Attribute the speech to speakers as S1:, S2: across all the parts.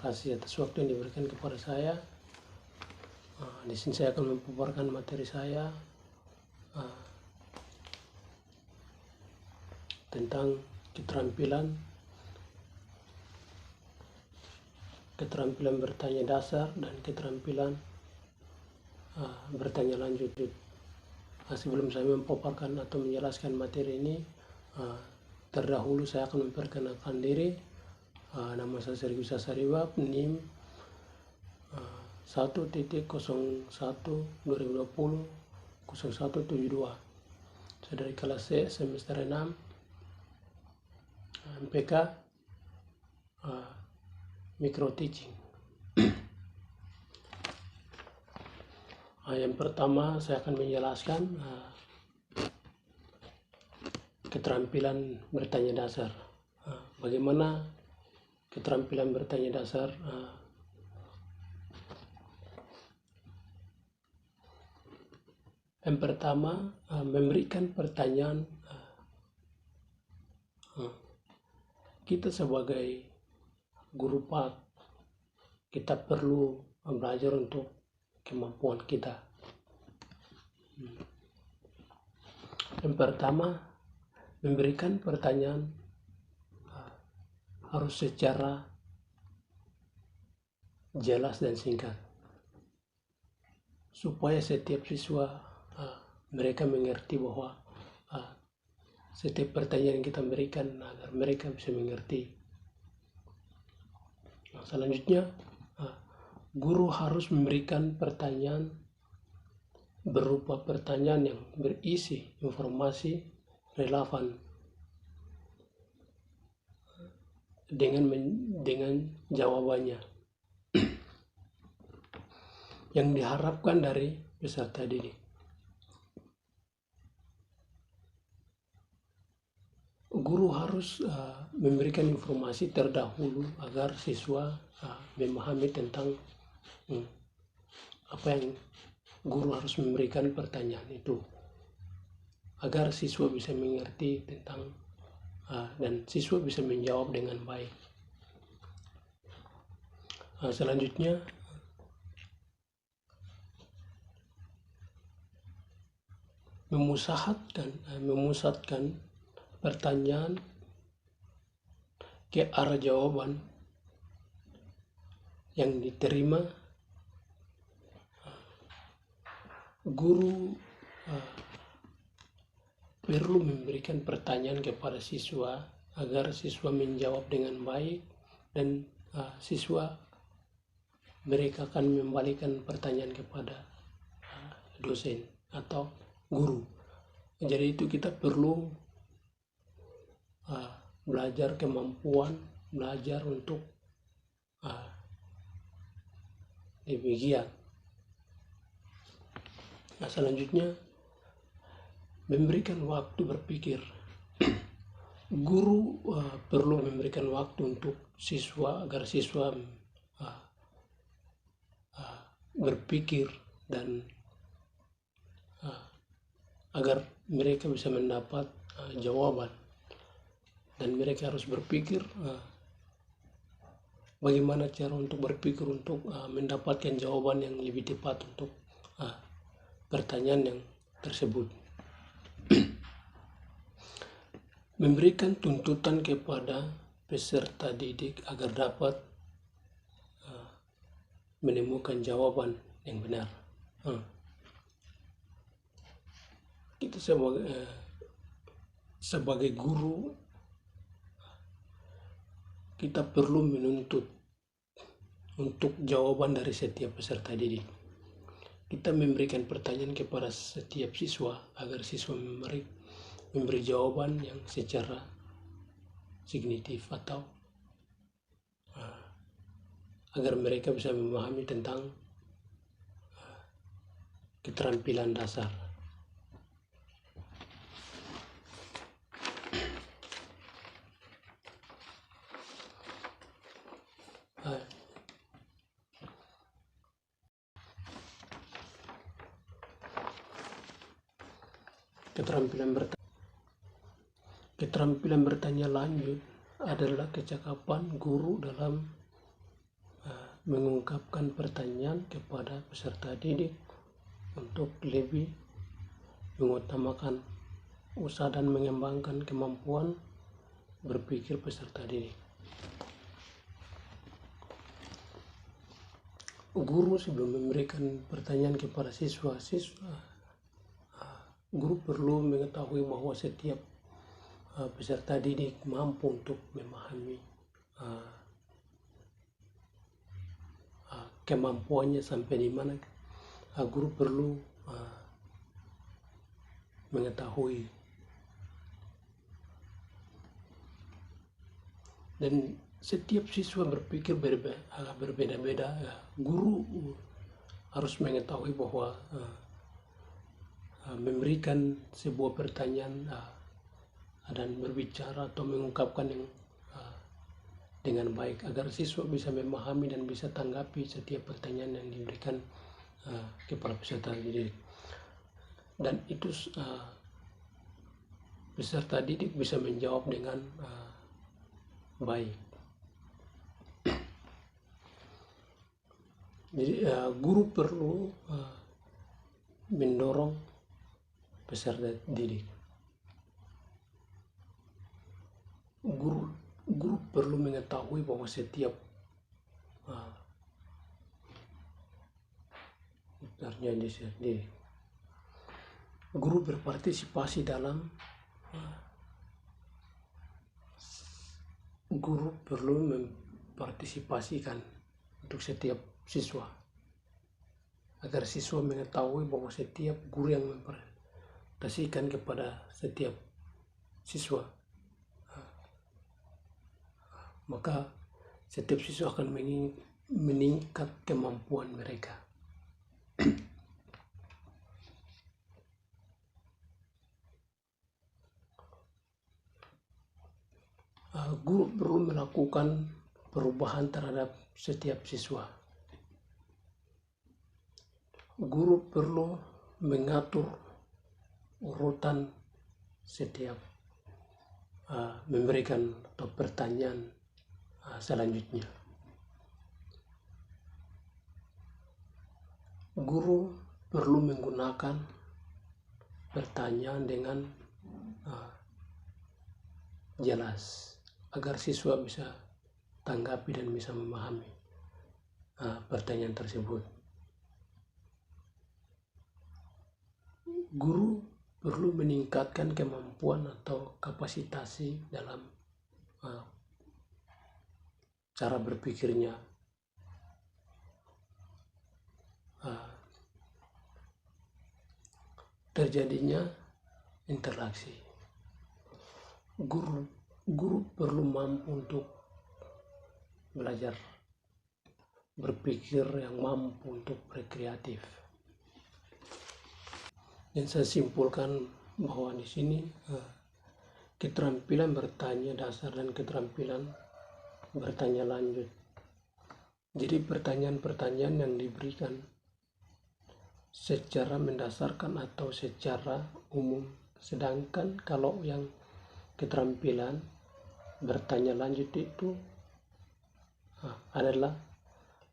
S1: kasih atas waktu yang diberikan kepada saya. Di sini saya akan memaparkan materi saya tentang keterampilan bertanya dasar dan keterampilan bertanya lanjut. Sebelum saya memaparkan atau menjelaskan materi ini, terdahulu saya akan memperkenalkan diri. Nama saya Sergio Sasariwap, NIM 1.01/2020/0172. Saya dari kelas C semester 6 MPK Micro Teaching. Yang pertama saya akan menjelaskan keterampilan bertanya dasar. Bagaimana keterampilan bertanya dasar? Yang pertama, memberikan pertanyaan. Kita sebagai guru PAK, kita perlu belajar untuk kemampuan kita. Yang pertama, memberikan pertanyaan harus secara jelas dan singkat, supaya setiap siswa mereka mengerti bahwa setiap pertanyaan yang kita berikan agar mereka bisa mengerti. Selanjutnya, guru harus memberikan pertanyaan berupa pertanyaan yang berisi informasi relevan dengan jawabannya yang diharapkan dari peserta didik. Guru harus memberikan informasi terdahulu agar siswa memahami tentang apa yang guru harus memberikan pertanyaan itu, agar siswa bisa mengerti tentang dan siswa bisa menjawab dengan baik. Selanjutnya, memusatkan pertanyaan ke arah jawaban yang diterima. Guru perlu memberikan pertanyaan kepada siswa agar siswa menjawab dengan baik, dan siswa mereka akan membalikan pertanyaan kepada dosen atau guru. Jadi itu kita perlu belajar kemampuan, belajar untuk demikian. Selanjutnya, memberikan waktu berpikir. Guru perlu memberikan waktu untuk siswa agar siswa berpikir dan agar mereka bisa mendapat jawaban. Dan mereka harus berpikir bagaimana cara untuk berpikir untuk mendapatkan jawaban yang lebih tepat untuk pertanyaan yang tersebut. Memberikan tuntutan kepada peserta didik agar dapat menemukan jawaban yang benar. Kita sebagai guru, kita perlu menuntut untuk jawaban dari setiap peserta didik. Kita memberikan pertanyaan kepada setiap siswa agar siswa memberi jawaban yang secara signifikan atau agar mereka bisa memahami tentang keterampilan dasar. Keterampilan bertanya lanjut adalah kecakapan guru dalam mengungkapkan pertanyaan kepada peserta didik untuk lebih mengutamakan usaha dan mengembangkan kemampuan berpikir peserta didik. Guru sebelum memberikan pertanyaan kepada siswa, guru perlu mengetahui bahwa setiap peserta didik mampu untuk memahami kemampuannya sampai di mana. Guru perlu mengetahui, dan setiap siswa berpikir berbeda-beda. Guru harus mengetahui bahwa memberikan sebuah pertanyaan dan berbicara atau mengungkapkan yang dengan baik agar siswa bisa memahami dan bisa tanggapi setiap pertanyaan yang diberikan kepada peserta didik, dan itu peserta didik bisa menjawab dengan baik. Jadi guru perlu mendorong peserta didik. Guru perlu mengetahui bahwa setiap guru berpartisipasi dalam guru perlu mempartisipasikan untuk setiap siswa agar siswa mengetahui bahwa setiap guru yang mempartisipasikan kepada setiap siswa, maka setiap siswa akan meningkat kemampuan mereka. Guru perlu melakukan perubahan terhadap setiap siswa. Guru perlu mengatur urutan setiap memberikan atau pertanyaan selanjutnya. Guru perlu menggunakan pertanyaan dengan jelas agar siswa bisa tanggapi dan bisa memahami pertanyaan tersebut. Guru perlu meningkatkan kemampuan atau kapasitasi dalam cara berpikirnya. Terjadinya interaksi. Guru perlu mampu untuk belajar berpikir, yang mampu untuk berkreatif. Dan saya simpulkan bahwa di sini keterampilan bertanya dasar dan keterampilan bertanya lanjut. Jadi pertanyaan-pertanyaan yang diberikan secara mendasarkan atau secara umum, sedangkan kalau yang keterampilan bertanya lanjut itu adalah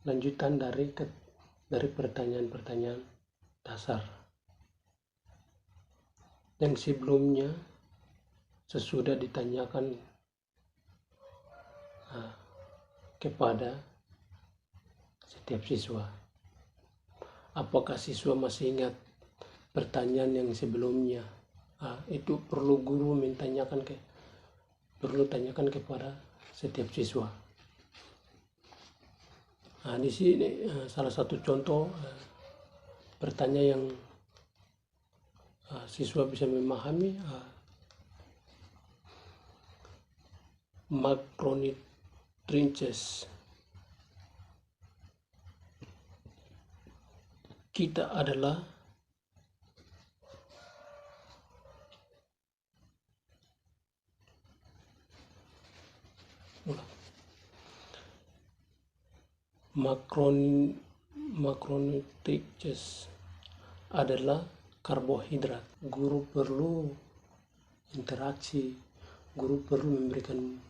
S1: lanjutan dari pertanyaan-pertanyaan dasar. Yang sebelumnya sesudah ditanyakan kepada setiap siswa. Apakah siswa masih ingat pertanyaan yang sebelumnya? Itu perlu guru tanyakan kepada setiap siswa. Di sini salah satu contoh pertanyaan yang siswa bisa memahami, macronutrients. Kita adalah macronutrients adalah karbohidrat. Guru perlu interaksi, guru perlu memberikan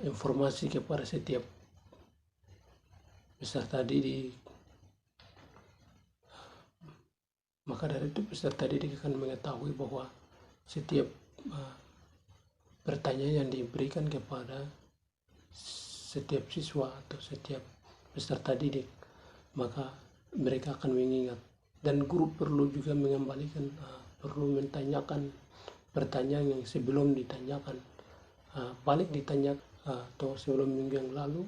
S1: informasi kepada setiap peserta didik. Maka dari itu peserta didik akan mengetahui bahwa setiap pertanyaan yang diberikan kepada setiap siswa atau setiap peserta didik, maka mereka akan mengingat. Dan guru perlu juga mengembalikan, perlu menanyakan pertanyaan yang sebelum ditanyakan, balik ditanya, atau sebelum minggu yang lalu,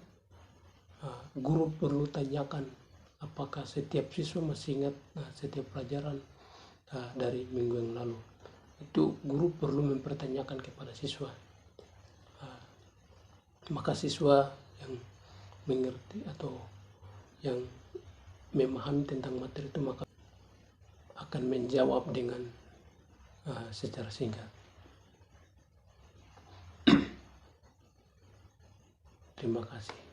S1: guru perlu tanyakan apakah setiap siswa masih ingat setiap pelajaran dari minggu yang lalu. Itu guru perlu mempertanyakan kepada siswa. Maka siswa yang mengerti atau yang memahami tentang materi itu maka akan menjawab dengan secara singkat. Terima kasih.